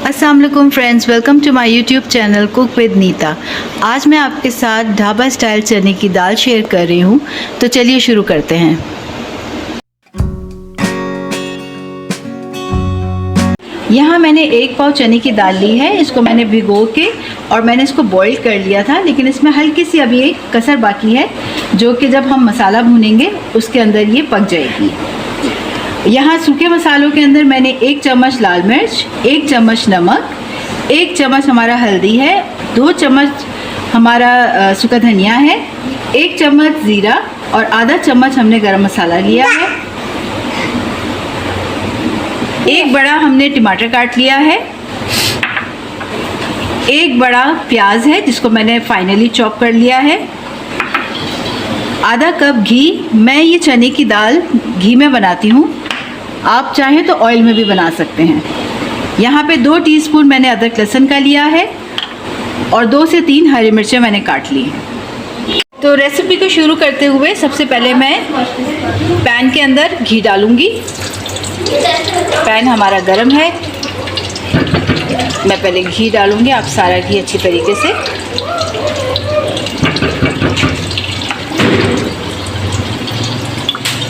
अस्सलाम वालेकुम friends, welcome to my YouTube channel cook with Neeta. आज मैं आपके साथ ढाबा स्टाइल चने की दाल शेयर कर रही हूँ, तो चलिए शुरू करते हैं। यहाँ मैंने 1 पाव चने की दाल ली है। इसको मैंने भिगो के और मैंने इसको बॉईल कर लिया था, लेकिन इसमें हल्की सी अभी एक कसर बाकी है, जो कि जब हम मसाला भूनेंगे उसके अंदर ये पक जाएगी। यहाँ सूखे मसालों के अंदर मैंने 1 चम्मच लाल मिर्च, 1 चम्मच नमक, 1 चम्मच हमारा हल्दी है, 2 चम्मच हमारा सूखा धनिया है, 1 चम्मच ज़ीरा और आधा चम्मच हमने गरम मसाला लिया है। 1 बड़ा हमने टमाटर काट लिया है। 1 बड़ा प्याज है जिसको मैंने फाइनली चॉप कर लिया है। आधा कप घी। मैं ये चने की दाल घी में बनाती हूँ, आप चाहें तो ऑयल में भी बना सकते हैं। यहाँ पे 2 टीस्पून मैंने अदरक लहसुन का लिया है और 2 से 3 हरी मिर्चें मैंने काट ली हैं। तो रेसिपी को शुरू करते हुए सबसे पहले मैं पैन के अंदर घी डालूँगी। पैन हमारा गरम है। मैं पहले घी डालूँगी, आप सारा घी अच्छी तरीके से।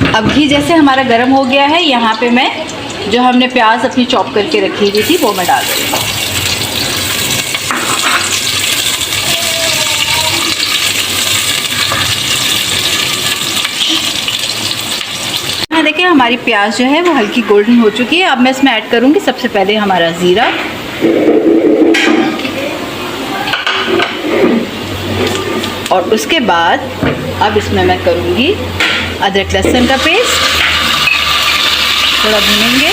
अब घी जैसे हमारा गर्म हो गया है, यहाँ पे मैं जो हमने प्याज अपनी चॉप करके रखी हुई थी वो मैं डाल दूँगी। यहाँ देखिए हमारी प्याज जो है वो हल्की गोल्डन हो चुकी है। अब मैं इसमें ऐड करूँगी सबसे पहले हमारा ज़ीरा, और उसके बाद अब इसमें मैं करूँगी अदरक लहसुन का पेस्ट, थोड़ा भूनेंगे।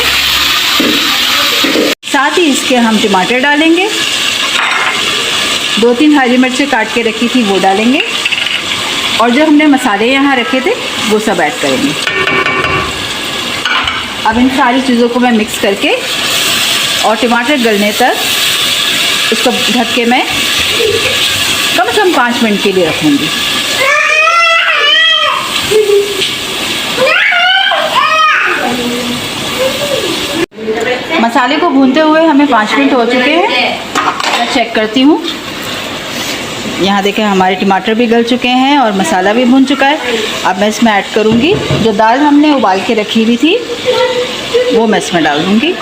साथ ही इसके हम टमाटर डालेंगे, 2-3 हरी मिर्चें काट के रखी थी वो डालेंगे, और जो हमने मसाले यहाँ रखे थे वो सब ऐड करेंगे। अब इन सारी चीज़ों को मैं मिक्स करके और टमाटर गलने तक इसको ढक के मैं कम से कम 5 मिनट के लिए रखूँगी। मसाले को भूनते हुए हमें 5 मिनट हो चुके हैं। मैं चेक करती हूँ। यहाँ देखें हमारे टमाटर भी गल चुके हैं और मसाला भी भून चुका है। अब मैं इसमें ऐड करूँगी जो दाल हमने उबाल के रखी हुई थी वो मैं इसमें डाल दूँगी।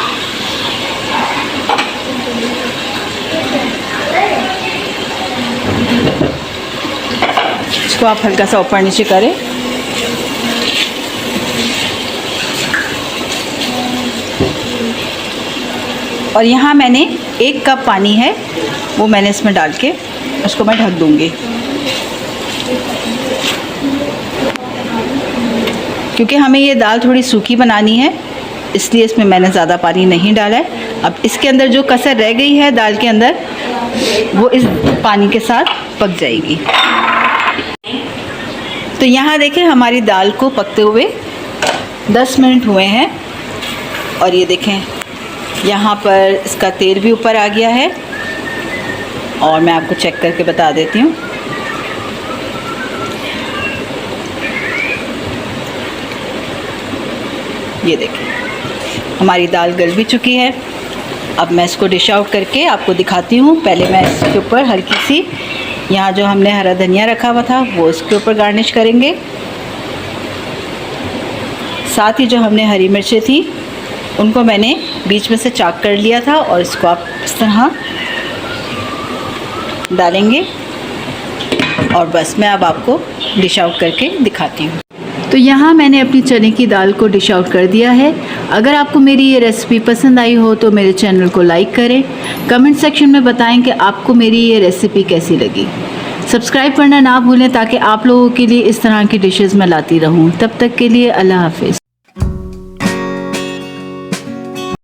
इसको आप हल्का सा ऊपर नीचे करें। और यहाँ मैंने 1 कप पानी है वो मैंने इसमें डाल के उसको मैं ढक दूँगी, क्योंकि हमें ये दाल थोड़ी सूखी बनानी है, इसलिए इसमें मैंने ज़्यादा पानी नहीं डाला है। अब इसके अंदर जो कसर रह गई है दाल के अंदर वो इस पानी के साथ पक जाएगी। तो यहाँ देखें हमारी दाल को पकते हुए 10 मिनट हुए हैं, और ये देखें यहाँ पर इसका तेल भी ऊपर आ गया है, और मैं आपको चेक करके बता देती हूँ। ये देखें हमारी दाल गल भी चुकी है। अब मैं इसको डिश आउट करके आपको दिखाती हूँ। पहले मैं इसके ऊपर हल्की सी यहाँ जो हमने हरा धनिया रखा हुआ था वो इसके ऊपर गार्निश करेंगे। साथ ही जो हमने हरी मिर्चें थी उनको मैंने बीच में से चाक कर लिया था, और इसको आप इस तरह डालेंगे। और बस मैं अब आपको डिश आउट करके दिखाती हूँ। तो यहाँ मैंने अपनी चने की दाल को डिश आउट कर दिया है। अगर आपको मेरी ये रेसिपी पसंद आई हो तो मेरे चैनल को लाइक करें, कमेंट सेक्शन में बताएं कि आपको मेरी ये रेसिपी कैसी लगी। सब्सक्राइब करना ना भूलें ताकि आप लोगों के लिए इस तरह की डिशेज़ मैं लाती रहूँ। तब तक के लिए अल्लाह हाफिज़।